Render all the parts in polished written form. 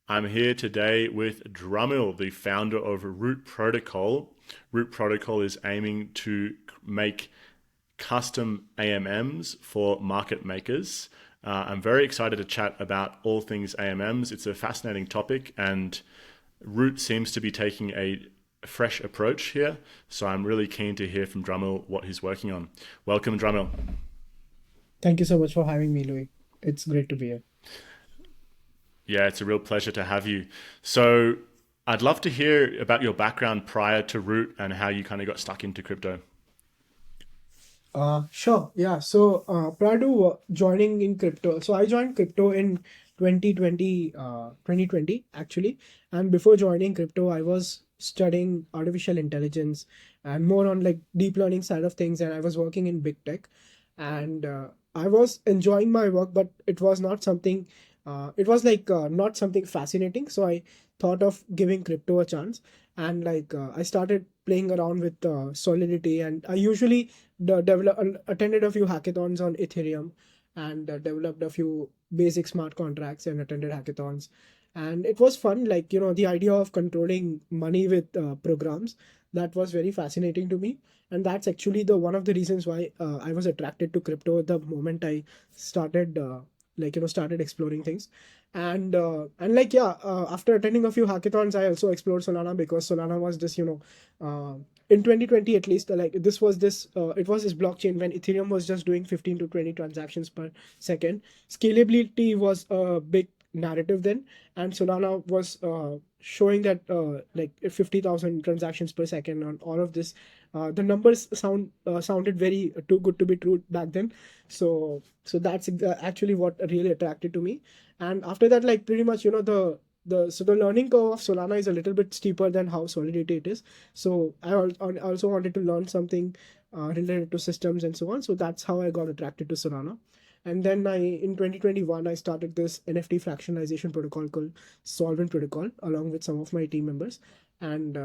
I'm here today with Dhrumil, the founder of Root Protocol. Root Protocol is aiming to make custom AMMs for market makers. I'm very excited to chat about all things AMMs. It's a fascinating topic, and Root seems to be taking a fresh approach here. So I'm really keen to hear from Dhrumil what he's working on. Welcome, Dhrumil. Thank you so much for having me, Louis. It's great to be here. Yeah, it's a real pleasure to have you. So I'd love to hear about your background prior to Root and how you kind of got stuck into crypto. Sure. Yeah. So prior to joining in crypto, so I joined crypto in 2020 actually. And before joining crypto, I was studying artificial intelligence and more on like deep learning side of things. And I was working in big tech, and I was enjoying my work, but it was not something. It was like not something fascinating. So I thought of giving crypto a chance, and I started playing around with Solidity, and I usually attended a few hackathons on Ethereum, and developed a few basic smart contracts and attended hackathons. And it was fun, like, the idea of controlling money with programs, that was very fascinating to me. And that's actually the one of the reasons why I was attracted to crypto the moment I started started exploring things. And like, yeah, after attending a few hackathons, I also explored Solana, because Solana was this, in 2020 at least, like it was this blockchain when Ethereum was just doing 15 to 20 transactions per second. Scalability was a big narrative then, and Solana was showing that like 50,000 transactions per second on all of this. The numbers sounded very too good to be true back then. So that's actually what really attracted to me. And after that, like, pretty much, the learning curve of Solana is a little bit steeper than how Solidity it is. So I also wanted to learn something related to systems and so on. So that's how I got attracted to Solana. And then in 2021, I started this NFT fractionalization protocol called Solvent Protocol along with some of my team members. And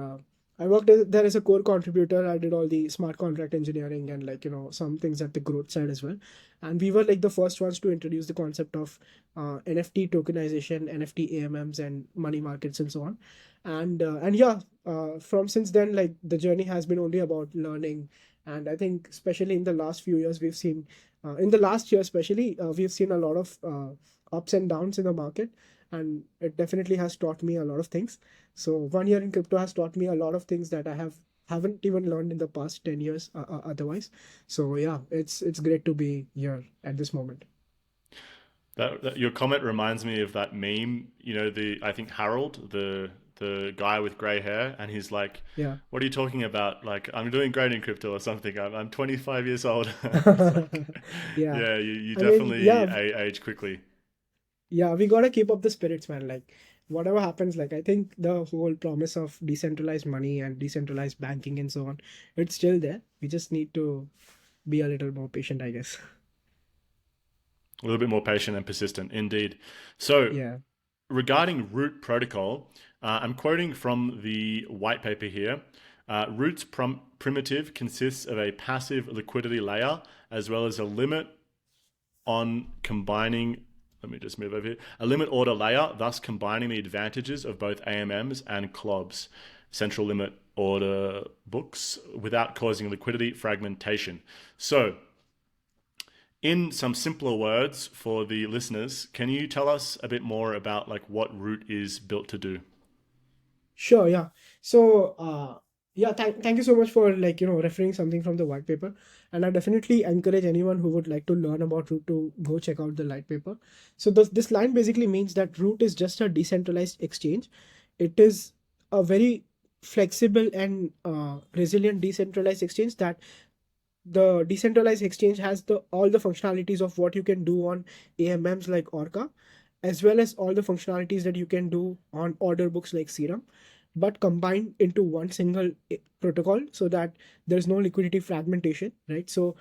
I worked there as a core contributor. I did all the smart contract engineering and, like, some things at the growth side as well. And we were like the first ones to introduce the concept of NFT tokenization, NFT AMMs, and money markets and so on. And yeah, from since then, like, the journey has been only about learning. And I think especially in the last few years, we've seen in the last year especially, we've seen a lot of ups and downs in the market, and it definitely has taught me a lot of things. So 1 year in crypto has taught me a lot of things that I haven't even learned in the past 10 years otherwise. So yeah, it's great to be here at this moment. Your comment reminds me of that meme. You know, the I think Harold, the guy with gray hair, and he's like, Yeah. "What are you talking about? Like, I'm doing great in crypto or something. I'm 25 years old." It's like, Yeah. yeah, you I mean, definitely yeah, age quickly. yeah, we gotta keep up the spirits, man. Like, whatever happens, like, I think the whole promise of decentralized money and decentralized banking and so on, it's still there. We just need to be a little more patient, I guess. A little bit more patient and persistent, indeed. So, Yeah. regarding root protocol, I'm quoting from the white paper here. Root's primitive consists of a passive liquidity layer as well as a limit on combining. Let me just move over here. A limit order layer, thus combining the advantages of both AMMs and CLOBs, central limit order books, without causing liquidity fragmentation. So, in some simpler words for the listeners, can you tell us a bit more about like what Root is built to do? Sure, yeah. So, yeah, thank you so much for, like, referring something from the white paper. And I definitely encourage anyone who would like to learn about Root to go check out the white paper. So this line basically means that Root is just a decentralized exchange. It is a very flexible and resilient decentralized exchange, that the decentralized exchange has the all the functionalities of what you can do on AMMs like Orca, as well as all the functionalities that you can do on order books like Serum, but combined into one single protocol, so that there's no liquidity fragmentation, right? So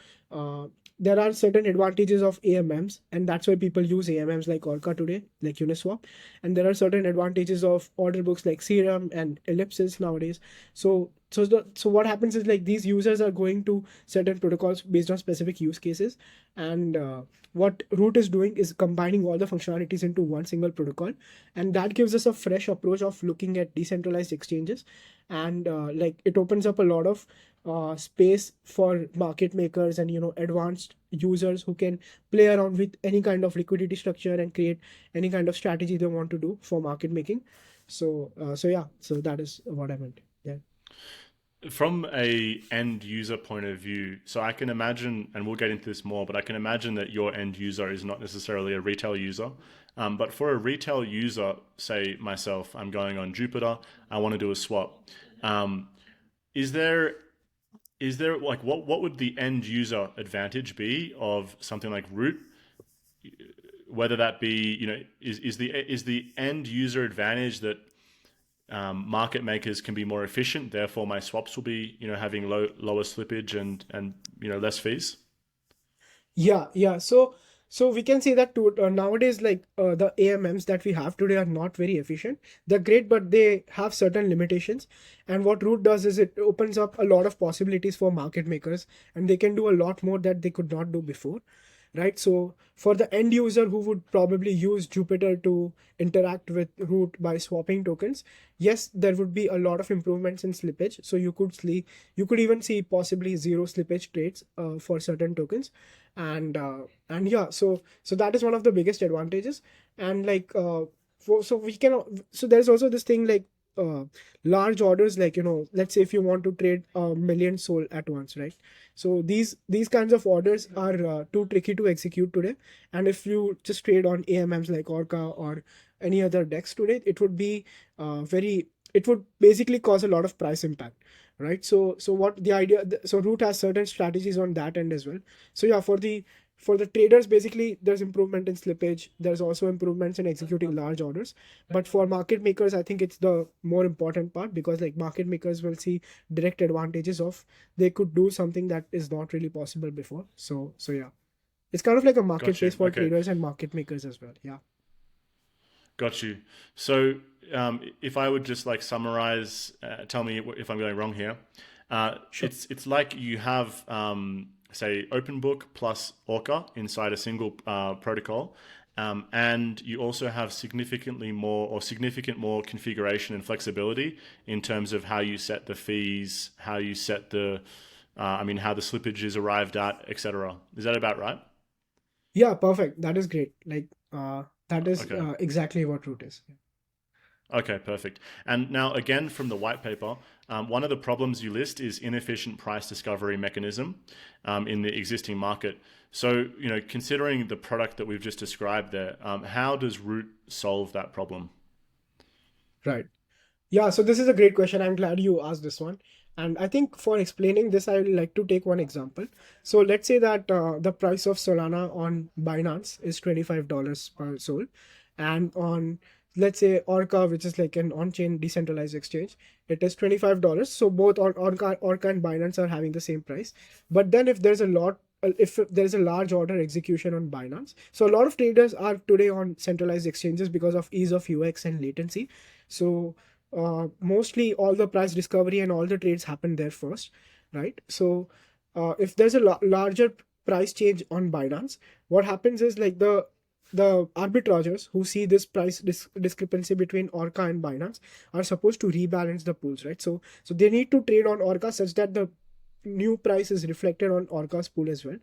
there are certain advantages of AMMs, and that's why people use AMMs like Orca today, like Uniswap. And there are certain advantages of order books like Serum and Ellipsis nowadays. So so what happens is like these users are going to certain protocols based on specific use cases, and what Root is doing is combining all the functionalities into one single protocol, and that gives us a fresh approach of looking at decentralized exchanges, and like it opens up a lot of space for market makers and advanced users who can play around with any kind of liquidity structure and create any kind of strategy they want to do for market making. So yeah, so that is what I meant. Yeah. From a end user point of view, so I can imagine, and we'll get into this more, but I can imagine that your end user is not necessarily a retail user. But for a retail user, say myself, I'm going on Jupiter, I want to do a swap. Um, is there like what would the end user advantage be of something like Root? Whether that be, is the end user advantage that market makers can be more efficient, therefore my swaps will be, having lower slippage and less fees. Yeah. So we can say that nowadays, like the AMMs that we have today are not very efficient. They're great, but they have certain limitations. And what Root does is it opens up a lot of possibilities for market makers, and they can do a lot more that they could not do before, right? So for the end user who would probably use Jupiter to interact with Root by swapping tokens, yes, there would be a lot of improvements in slippage. So you could even see possibly zero slippage trades for certain tokens, and yeah, so that is one of the biggest advantages. And like so we can, so there's also this thing like uh, large orders, like let's say if you want to trade a million SOL at once, right? So these kinds of orders are too tricky to execute today, and if you just trade on AMMs like Orca or any other DEX today, it would be very, it would basically cause a lot of price impact, right? So what the idea, so Root has certain strategies on that end as well. So yeah, for the traders, basically there's improvement in slippage, there's also improvements in executing large orders. But for market makers, I think it's the more important part, because like market makers will see direct advantages of, they could do something that is not really possible before. So yeah, it's kind of like a Got marketplace you. for Okay. traders and market makers as well. Yeah. Got you. So, if I would just like summarize, tell me if I'm going wrong here. Sure. It's like you have, say, OpenBook plus Orca inside a single protocol, and you also have significant more configuration and flexibility in terms of how you set the fees, how you set how the slippage is arrived at, etc. Is that about right? Yeah, perfect, that is great. Like that is Okay. exactly what Root is. Okay, perfect. And now, again, from the white paper, one of the problems you list is inefficient price discovery mechanism in the existing market. So, considering the product that we've just described there, how does Root solve that problem? Right. Yeah, so this is a great question. I'm glad you asked this one. And I think for explaining this, I would like to take one example. So let's say that the price of Solana on Binance is $25 per SOL. And on, let's say, Orca, which is like an on-chain decentralized exchange, it is $25. So both on Orca and Binance are having the same price. But then if there's a large order execution on Binance, so a lot of traders are today on centralized exchanges because of ease of UX and latency. So mostly all the price discovery and all the trades happen there first, right? So if there's a larger price change on Binance, what happens is like the arbitrageurs who see this price discrepancy between Orca and Binance are supposed to rebalance the pools, right? So they need to trade on Orca such that the new price is reflected on Orca's pool as well.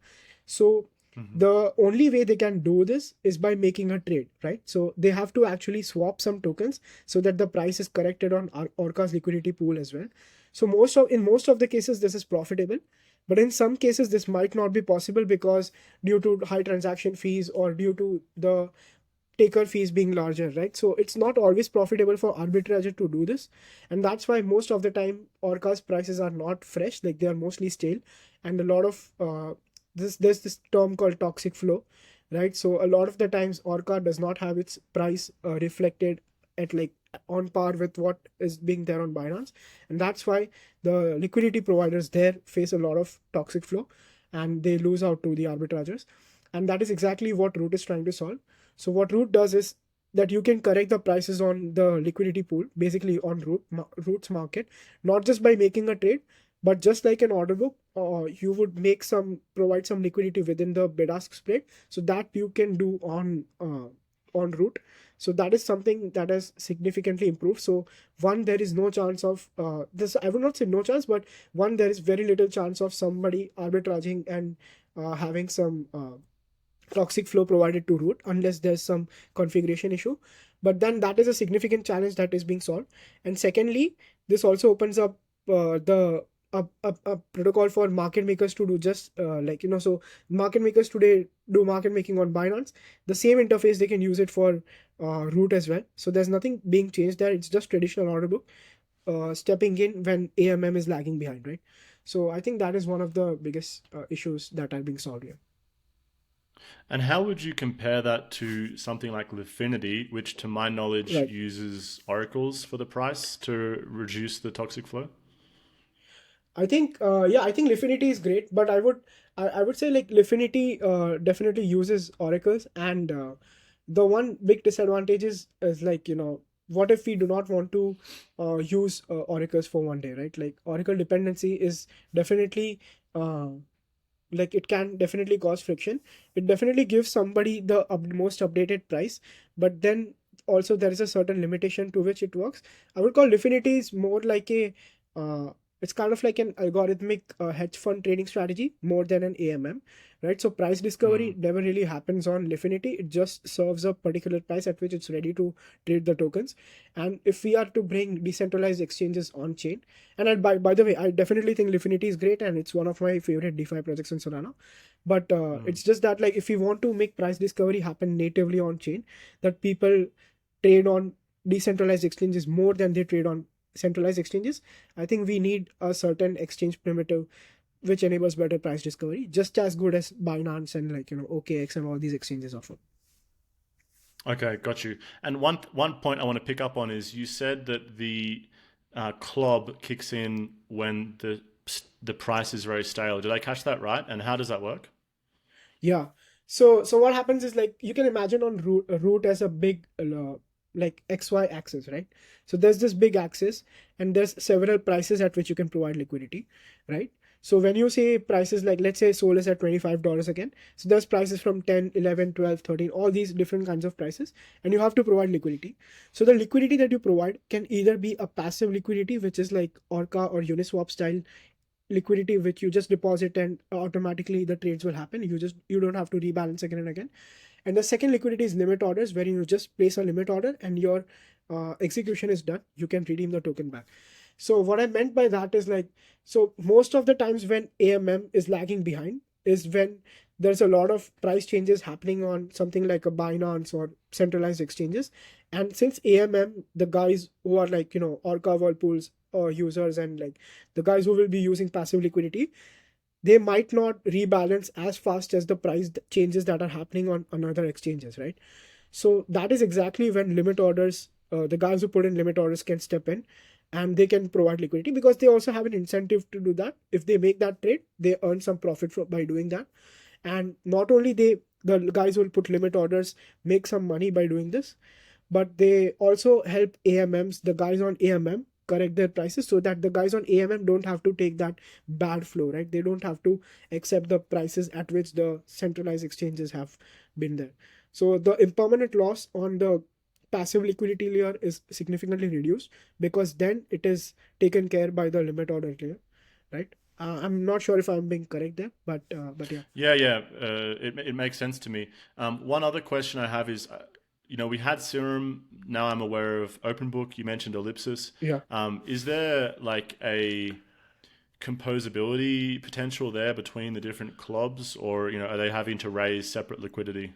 So Hmm. the only way they can do this is by making a trade, right? So they have to actually swap some tokens so that the price is corrected on Orca's liquidity pool as well. So in most of the cases this is profitable, but in some cases this might not be possible because due to high transaction fees or due to the taker fees being larger, right? So it's not always profitable for arbitrager to do this, and that's why most of the time Orca's prices are not fresh, like they are mostly stale. And a lot of there's this term called toxic flow, right? So a lot of the times Orca does not have its price reflected at like on par with what is being there on Binance, and that's why the liquidity providers there face a lot of toxic flow and they lose out to the arbitragers. And that is exactly what Root is trying to solve. So what Root does is that you can correct the prices on the liquidity pool, basically on Root's market, not just by making a trade, but just like an order book, you would provide some liquidity within the bid ask spread, so that you can do on Root. So that is something that has significantly improved. So one, there is no chance of this. I would not say no chance, but one, there is very little chance of somebody arbitraging and having some toxic flow provided to Root unless there's some configuration issue. But then that is a significant challenge that is being solved. And secondly, this also opens up the a protocol for market makers to do just so market makers today do market making on Binance. The same interface, they can use it for Root as well. So there's nothing being changed there. It's just traditional order book stepping in when AMM is lagging behind, right? So I think that is one of the biggest issues that are being solved here. And how would you compare that to something like Lifinity, which to my knowledge Right. uses oracles for the price to reduce the toxic flow? I think Lifinity is great, but I would say like Lifinity definitely uses oracles, and the one big disadvantage is like, what if we do not want to use oracles for one day, right? Like oracle dependency is definitely uh, like it can definitely cause friction. It definitely gives somebody the most updated price, but then also there is a certain limitation to which it works. I would call Lifinity is more like a uh, it's kind of like an algorithmic hedge fund trading strategy more than an AMM, right? So price Mm. discovery never really happens on Lifinity. It just serves a particular price at which it's ready to trade the tokens. And if we are to bring decentralized exchanges on chain, and by the way, I definitely think Lifinity is great, and it's one of my favorite DeFi projects in Solana. But Mm. it's just that like if we want to make price discovery happen natively on chain, that people trade on decentralized exchanges more than they trade on centralized exchanges, I think we need a certain exchange primitive which enables better price discovery, just as good as Binance and like OKX and all these exchanges offer. Okay, got you. And one point I want to pick up on is you said that the club kicks in when the price is very stale. Did I catch that right? And how does that work? Yeah. So what happens is like you can imagine on root as a big like XY axis, right? So there's this big axis and there's several prices at which you can provide liquidity, right? So when you say prices like let's say Sol is at $25 again, so there's prices from 10, 11, 12, 13, all these different kinds of prices, and you have to provide liquidity. So the liquidity that you provide can either be a passive liquidity, which is like Orca or Uniswap style liquidity, which you just deposit and automatically the trades will happen. You don't have to rebalance again and again. And the second liquidity is limit orders, where you just place a limit order and your execution is done, you can redeem the token back. So what I meant by that is like, so most of the times when AMM is lagging behind is when there's a lot of price changes happening on something like a Binance or centralized exchanges. And since AMM, the guys who are like, Orca Whirlpools users and like the guys who will be using passive liquidity, they might not rebalance as fast as the price changes that are happening on another exchanges, right? So that is exactly when limit orders, the guys who put in limit orders can step in and they can provide liquidity because they also have an incentive to do that. If they make that trade, they earn some profit by doing that. And not only the guys who will put limit orders make some money by doing this, but they also help AMMs, the guys on AMM, correct their prices so that the guys on AMM don't have to take that bad flow, right? They don't have to accept the prices at which the centralized exchanges have been there. So the impermanent loss on the passive liquidity layer is significantly reduced because then it is taken care by the limit order layer, right? I'm not sure if I'm being correct there, but yeah. Yeah, yeah, it makes sense to me. One other question I have is, we had Serum. Now I'm aware of OpenBook. You mentioned Ellipsis. Yeah. Is there like a composability potential there between the different clubs, or are they having to raise separate liquidity?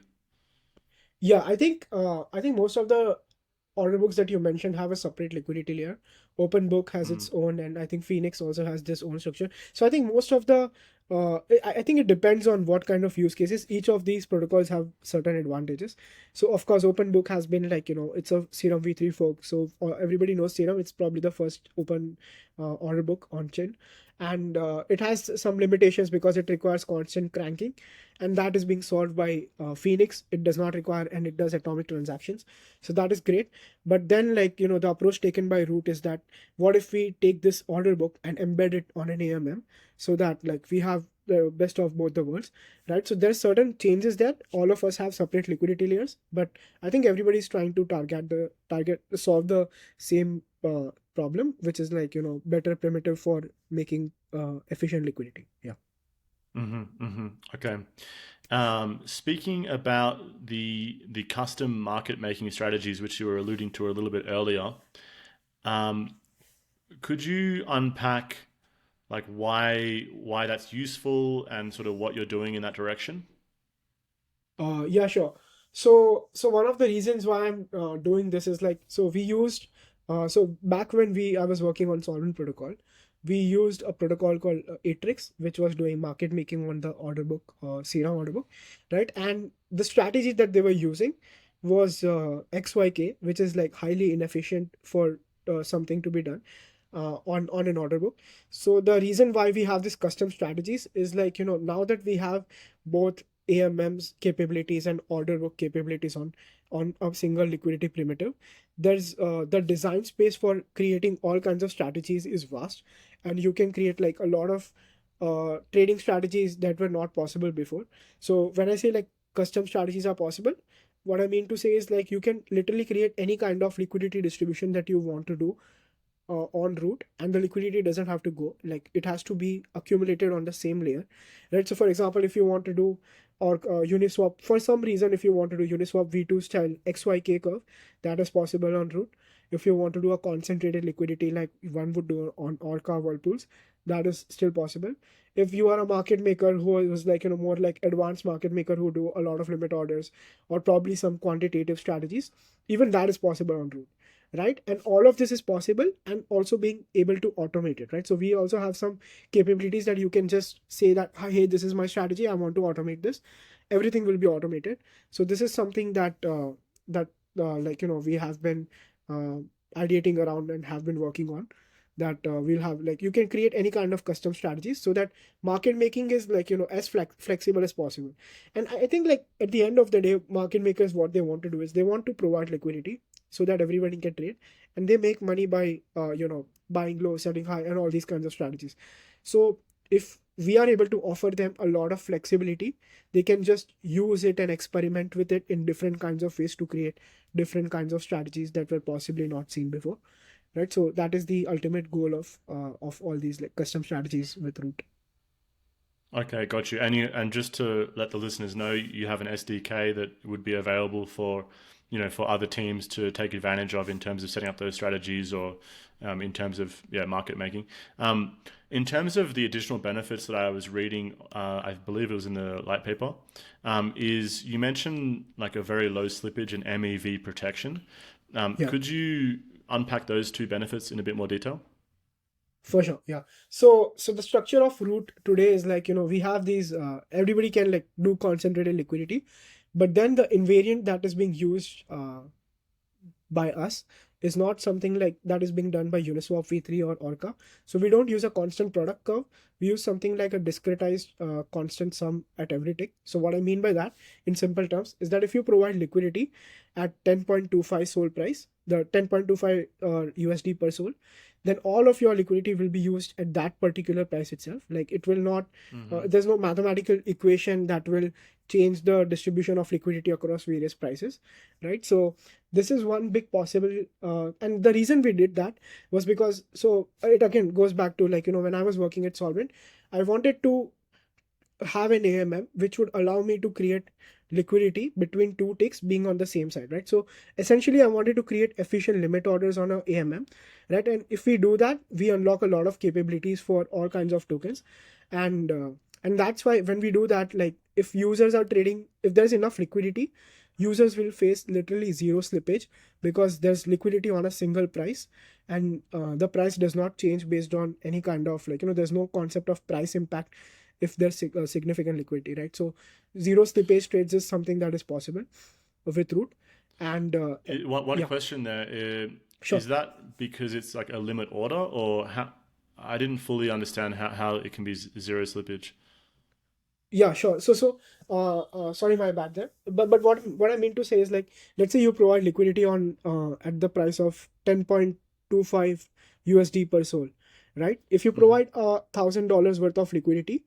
Yeah, I think most of the order books that you mentioned have a separate liquidity layer. Open book has Mm. its own, and I think Phoenix also has this own structure. So I think most of the I think it depends on what kind of use cases. Each of these protocols have certain advantages. So of course, Open Book has been like, it's a Serum v3 fork. So everybody knows Serum. It's probably the first open order book on chain, and it has some limitations because it requires constant cranking, and that is being solved by Phoenix. It does not require, and it does atomic transactions. So that is great. But then, like, the approach taken by Root is that what if we take this order book and embed it on an AMM, so that like we have the best of both the worlds, right? So there's certain changes that all of us have separate liquidity layers, but I think everybody's trying to solve the same problem, which is like, better primitive for making efficient liquidity. Yeah. Okay. Speaking about the custom market making strategies, which you were alluding to a little bit earlier, could you unpack like why that's useful and sort of what you're doing in that direction? Yeah, sure. So one of the reasons why I'm doing this is like, so we used, so back when I was working on Solvent protocol, we used a protocol called Atrix, which was doing market making on the order book, Serum order book, right? And the strategy that they were using was XYK, which is like highly inefficient for something to be done on an order book. So the reason why we have this custom strategies is like, now that we have both AMM's capabilities and order book capabilities on a single liquidity primitive, there's the design space for creating all kinds of strategies is vast, and you can create like a lot of trading strategies that were not possible before. So when I say like custom strategies are possible, what I mean to say is like you can literally create any kind of liquidity distribution that you want to do on root, and the liquidity doesn't have to go, like it has to be accumulated on the same layer, right? So for example, if you want to do or Uniswap, for some reason if you want to do Uniswap v2 style XYK curve, that is possible on root. If you want to do a concentrated liquidity like one would do on Orca whirlpools, that is still possible. If you are a market maker who is like, more like advanced market maker who do a lot of limit orders or probably some quantitative strategies, even that is possible on root, right? And all of this is possible and also being able to automate it, right? So we also have some capabilities that you can just say that, hey, this is my strategy, I want to automate this. Everything will be automated. So this is something that like, we have been uh, ideating around and have been working on, that we'll have like, you can create any kind of custom strategies so that market making is like, as flexible as possible. And I think like at the end of the day, market makers, what they want to do is they want to provide liquidity so that everybody can trade, and they make money by buying low, selling high, and all these kinds of strategies. So if we are able to offer them a lot of flexibility, they can just use it and experiment with it in different kinds of ways to create different kinds of strategies that were possibly not seen before, right? So that is the ultimate goal of all these like custom strategies with root. Okay, got you. And just to let the listeners know, you have an SDK that would be available for, for other teams to take advantage of in terms of setting up those strategies or in terms of market making. In terms of the additional benefits that I was reading, I believe it was in the light paper, is you mentioned like a very low slippage and MEV protection. Yeah. Could you unpack those two benefits in a bit more detail? For sure, yeah. So the structure of root today is like, we have these everybody can like do concentrated liquidity, but then the invariant that is being used by us is not something like that is being done by Uniswap v3 or Orca. So we don't use a constant product curve. We use something like a discretized constant sum at every tick. So what I mean by that in simple terms is that if you provide liquidity at 10.25 SOL price, the 10.25 USD per SOL, then all of your liquidity will be used at that particular price itself. Like it will not, there's no mathematical equation that will change the distribution of liquidity across various prices, right? So this is one big possible, and the reason we did that was because, so it again goes back to like, when I was working at Solvent, I wanted to have an AMM which would allow me to create liquidity between two ticks being on the same side, right? So essentially I wanted to create efficient limit orders on a AMM, right? And if we do that, we unlock a lot of capabilities for all kinds of tokens. And that's why when we do that, like if users are trading, if there's enough liquidity, users will face literally zero slippage because there's liquidity on a single price, and the price does not change based on any kind of like, there's no concept of price impact if there's significant liquidity, right? So zero slippage trades is something that is possible with Root. And One yeah, question there sure. is that because it's like a limit order, or how? I didn't fully understand how it can be zero slippage. Yeah, sure. Sorry, my bad there. But what I mean to say is, like, let's say you provide liquidity on at the price of 10.25 USD per SOL, right? If you Hmm. provide $1,000 worth of liquidity,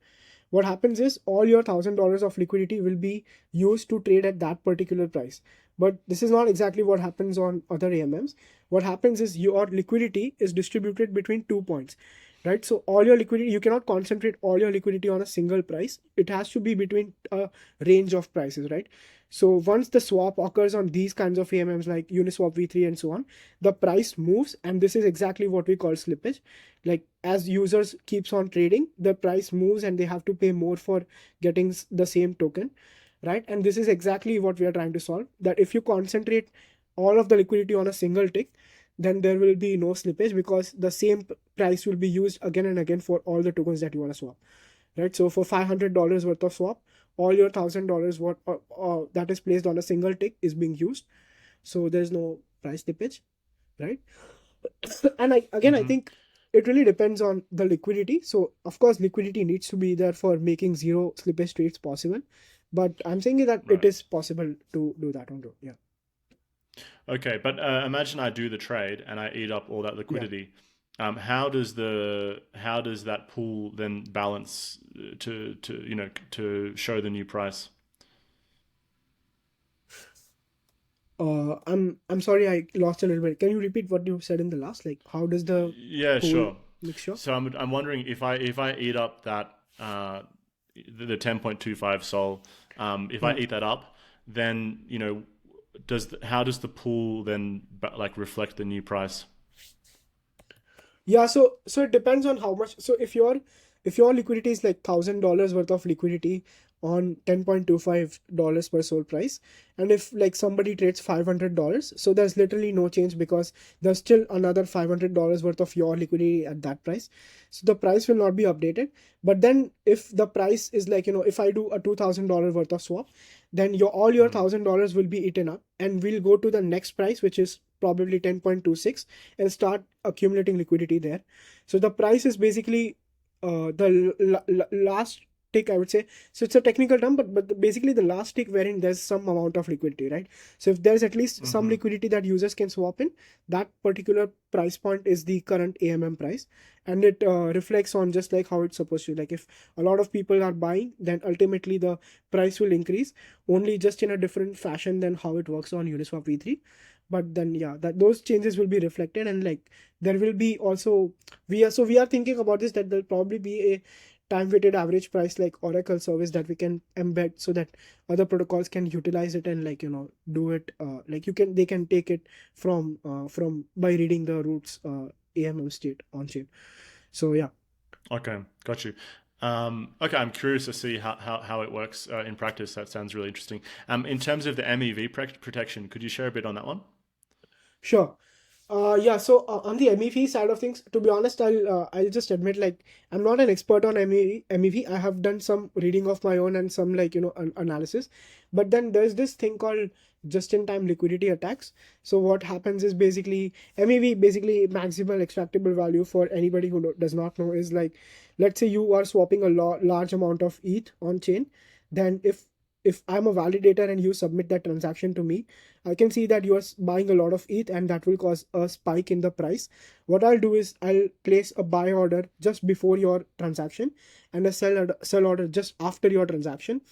what happens is all your $1,000 of liquidity will be used to trade at that particular price. But this is not exactly what happens on other AMMs. What happens is your liquidity is distributed between 2 points, right? So all your liquidity, you cannot concentrate all your liquidity on a single price. It has to be between a range of prices, right? So once the swap occurs on these kinds of AMMs like Uniswap v3 and so on, the price moves, and this is exactly what we call slippage. Like, as users keeps on trading, the price moves and they have to pay more for getting the same token, right? And this is exactly what we are trying to solve, that if you concentrate all of the liquidity on a single tick, then there will be no slippage, because the same price will be used again and again for all the tokens that you want to swap, right? So for $500 worth of swap, all your $1,000 worth that is placed on a single tick is being used, so there's no price slippage, right? And I Hmm. think it really depends on the liquidity. So of course liquidity needs to be there for making zero slippage trades possible, but I'm saying that it Right. is possible to do that on Road. Yeah. Okay, but imagine I do the trade and I eat up all that Yeah. liquidity. How does that pool then balance to show the new price? I'm sorry, I lost a little bit. Can you repeat what you said in the last? Like, how does the Yeah, pool sure. mixture? So I'm wondering if I eat up that the 10.25 sol, if I Hmm. eat that up, then how does the pool then like reflect the new price? Yeah, so it depends on how much. So if your liquidity is like $1,000 worth of liquidity on $10.25 per SOL price, and if like somebody trades $500, so there's literally no change, because there's still another $500 worth of your liquidity at that price. So the price will not be updated. But then if the price is like, if I do a $2,000 worth of swap, then all your Mm. $1,000 will be eaten up, and we'll go to the next price, which is probably 10.26, and start accumulating liquidity there. So the price is basically the last tick, I would say. So it's a technical term, but basically the last tick wherein there's some amount of liquidity, right? So if there's at least some Hmm. liquidity that users can swap in, that particular price point is the current AMM price, and it reflects on just like how it's supposed to. Like, if a lot of people are buying, then ultimately the price will increase, only just in a different fashion than how it works on Uniswap v3. But then yeah, that those changes will be reflected, and like there will be also, we are thinking about this, that there'll probably be a time weighted average price like Oracle service that we can embed, so that other protocols can utilize it, and like do it, like they can take it from by reading the roots AMM state on chain. So yeah. Okay, got you. Okay, I'm curious to see how it works in practice. That sounds really interesting. In terms of the MEV protection, could you share a bit on that one? Sure. Yeah. So on the MEV side of things, to be honest, I'll just admit, like, I'm not an expert on MEV. I have done some reading of my own and some, like, analysis. But then there's this thing called just-in-time liquidity attacks. So what happens is, basically MEV, basically maximal extractable value, for anybody who does not know, is like, let's say you are swapping a large amount of ETH on chain. Then if I'm a validator and you submit that transaction to me, I can see that you are buying a lot of ETH, and that will cause a spike in the price. What I'll do is I'll place a buy order just before your transaction, and a sell order just after your transaction,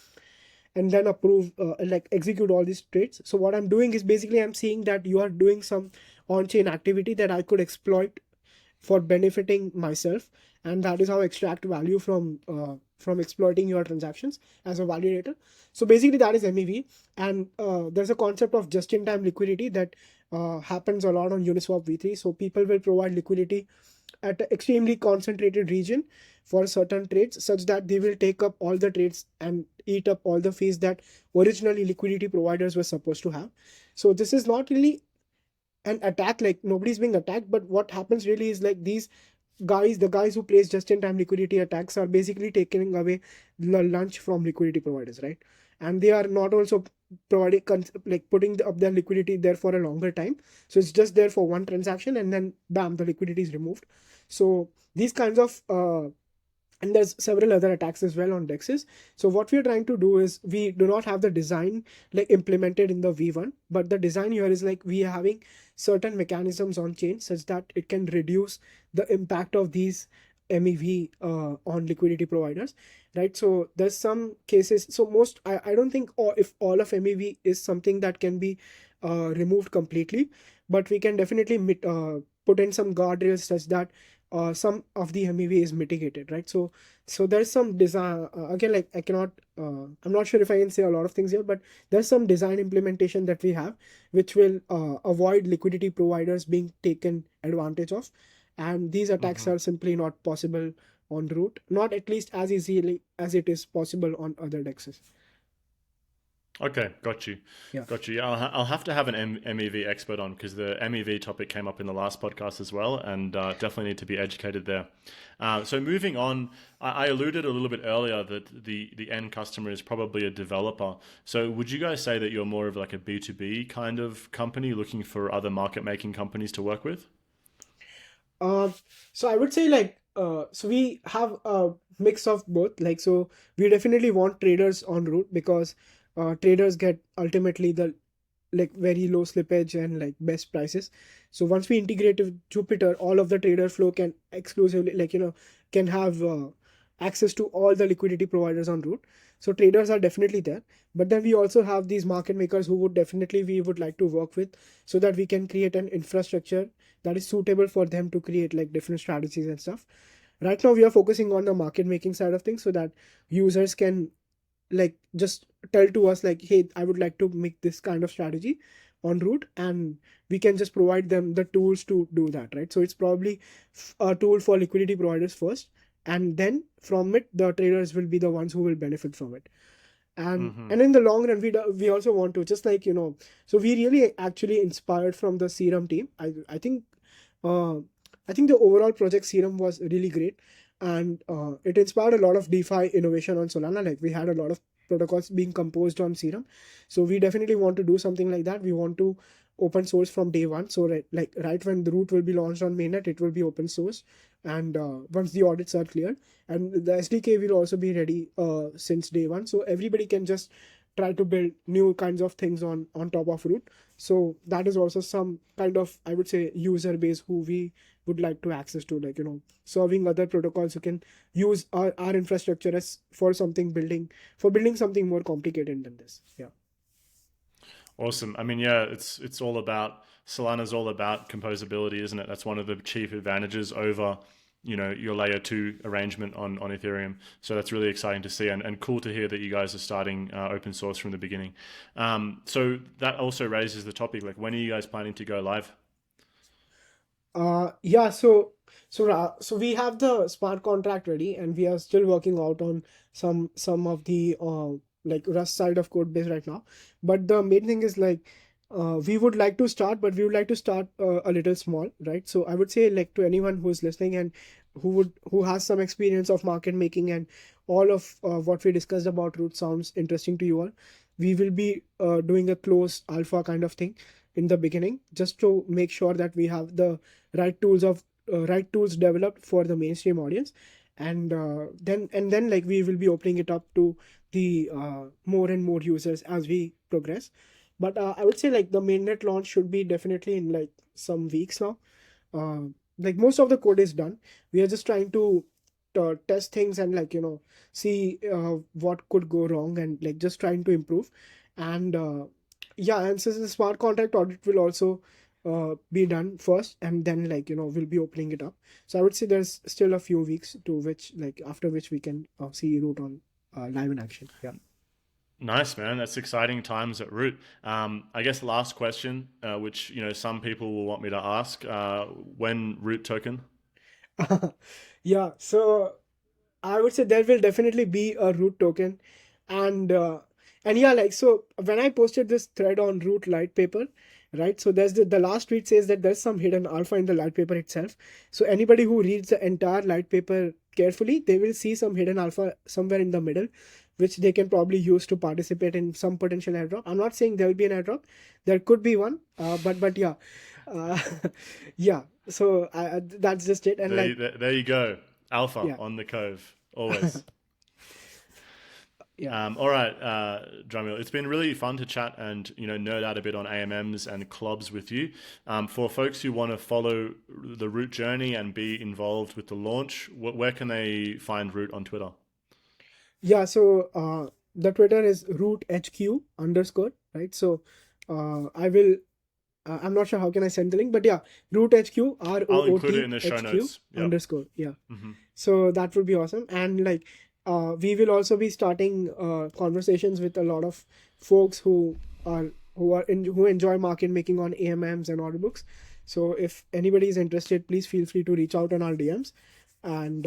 and then approve, like, execute all these trades. So what I'm doing is, basically I'm seeing that you are doing some on-chain activity that I could exploit for benefiting myself, and that is how I extract value from exploiting your transactions as a validator. So basically that is MEV. And there's a concept of just-in-time liquidity that happens a lot on Uniswap v3. So people will provide liquidity at an extremely concentrated region for certain trades, such that they will take up all the trades and eat up all the fees that originally liquidity providers were supposed to have. So this is not really an attack, like nobody's being attacked, but what happens really is, like, these the guys who place just-in-time liquidity attacks are basically taking away the lunch from liquidity providers, right? And they are not also providing like putting up their liquidity there for a longer time. So it's just there for one transaction, and then bam, the liquidity is removed. So these kinds of and there's several other attacks as well on dexes. So what we're trying to do is, we do not have the design like implemented in the v1, but the design here is like we are having certain mechanisms on chain such that it can reduce the impact of these MEV on liquidity providers, right? So there's some cases, so most I don't think, or if all of MEV is something that can be removed completely, but we can definitely put in some guardrails such that some of the MEV is mitigated, right? So there's some design, again, like I cannot I'm not sure if I can say a lot of things here, but there's some design implementation that we have which will avoid liquidity providers being taken advantage of, and these attacks Hmm. are simply not possible on root, not at least as easily as it is possible on other dexes. Okay, got you. Yeah. Got you. Yeah, I'll have to have an MEV expert on because the MEV topic came up in the last podcast as well, and definitely need to be educated there. So moving on, I alluded a little bit earlier that the end customer is probably a developer. So would you guys say that you're more of like a B2B kind of company looking for other market making companies to work with? Uh, so I would say like so we have a mix of both. Like, so we definitely want traders on route because traders get ultimately the like very low slippage and like best prices. So once we integrate with Jupiter, all of the trader flow can exclusively like can have access to all the liquidity providers on route. So traders are definitely there, but then we also have these market makers who would definitely we would like to work with, so that we can create an infrastructure that is suitable for them to create like different strategies and stuff. Right now we are focusing on the market making side of things so that users can like just tell to us like, hey, I would like to make this kind of strategy on route, and we can just provide them the tools to do that, right? So it's probably a tool for liquidity providers first, and then from it the traders will be the ones who will benefit from it. and Hmm. and in the long run we also want to just like so we really actually inspired from the Serum team. Uh, I think the overall project Serum was really great, and it inspired a lot of DeFi innovation on Solana. Like, we had a lot of protocols being composed on Serum, so we definitely want to do something like that. We want to open source from day one. So right when the root will be launched on mainnet, it will be open source, and once the audits are clear, and the SDK will also be ready since day one, so everybody can just try to build new kinds of things on top of root. So that is also some kind of, I would say, user base who we would like to access to, like serving other protocols who can use our infrastructure as for something building for building something more complicated than this. Yeah. Awesome. I mean, yeah, it's all about Solana's all about composability, isn't it? That's one of the chief advantages over, your layer two arrangement on Ethereum. So that's really exciting to see and cool to hear that you guys are starting open source from the beginning. So that also raises the topic, like when are you guys planning to go live? Yeah, so we have the smart contract ready, and we are still working out on some of the like Rust side of code base right now. But the main thing is like we would like to start, but we would like to start a little small, right? So I would say, like, to anyone who is listening and who has some experience of market making, and all of what we discussed about root sounds interesting to you all, we will be doing a closed alpha kind of thing in the beginning, just to make sure that we have the right tools developed for the mainstream audience, and then like we will be opening it up to the more and more users as we progress. But I would say like the mainnet launch should be definitely in like some weeks now. uh, like, most of the code is done. We are just trying to test things and like see what could go wrong, and like just trying to improve. And yeah, and since the smart contract audit will also be done first, and then like we'll be opening it up. So I would say there's still a few weeks to which, like, after which we can see root on live in action. Yeah. Nice, man. That's exciting times at Root. I guess last question, which some people will want me to ask: when Root token? Yeah, so I would say there will definitely be a root token, and yeah, like, so when I posted this thread on root light paper, right? So there's the last tweet says that there's some hidden alpha in the light paper itself. So anybody who reads the entire light paper carefully, they will see some hidden alpha somewhere in the middle, which they can probably use to participate in some potential airdrop. I'm not saying there will be an airdrop. There could be one, but yeah, uh, yeah. So that's just it. And like, There you go. Alpha yeah, on the Cove, always. yeah. All right, Dhrumil, it's been really fun to chat and nerd out a bit on AMMs and clubs with you. For folks who want to follow the Root journey and be involved with the launch, where can they find Root on Twitter? Yeah, so the Twitter is roothq_, right? So I will, I'm not sure how can I send the link, but yeah, roothq, I'll include it in the show ROOTHQ notes. Yep. underscore. Yeah. Mm-hmm. So that would be awesome. And like, we will also be starting conversations with a lot of folks who enjoy market making on AMMs and audiobooks. So if anybody is interested, please feel free to reach out on our DMs. And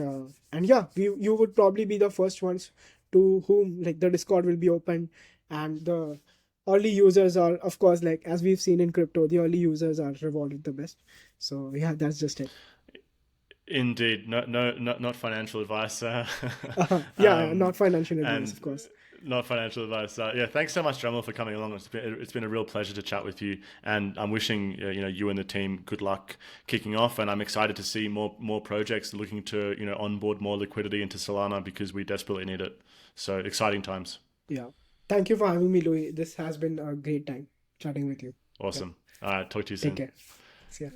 yeah, you would probably be the first ones to whom like the Discord will be open, and the early users are, of course, like as we've seen in crypto, the early users are rewarded the best. So yeah, that's just it. Indeed, not financial advice. Yeah, not financial advice, And of course. not financial advice. Yeah, thanks so much, Dhrumil, for coming along. It's been a real pleasure to chat with you, and I'm wishing you and the team good luck kicking off. And I'm excited to see more projects looking to onboard more liquidity into Solana because we desperately need it. So exciting times. Yeah. Thank you for having me, Louis. This has been a great time chatting with you. Yeah. Awesome. All right, talk to you Take soon. care. See ya.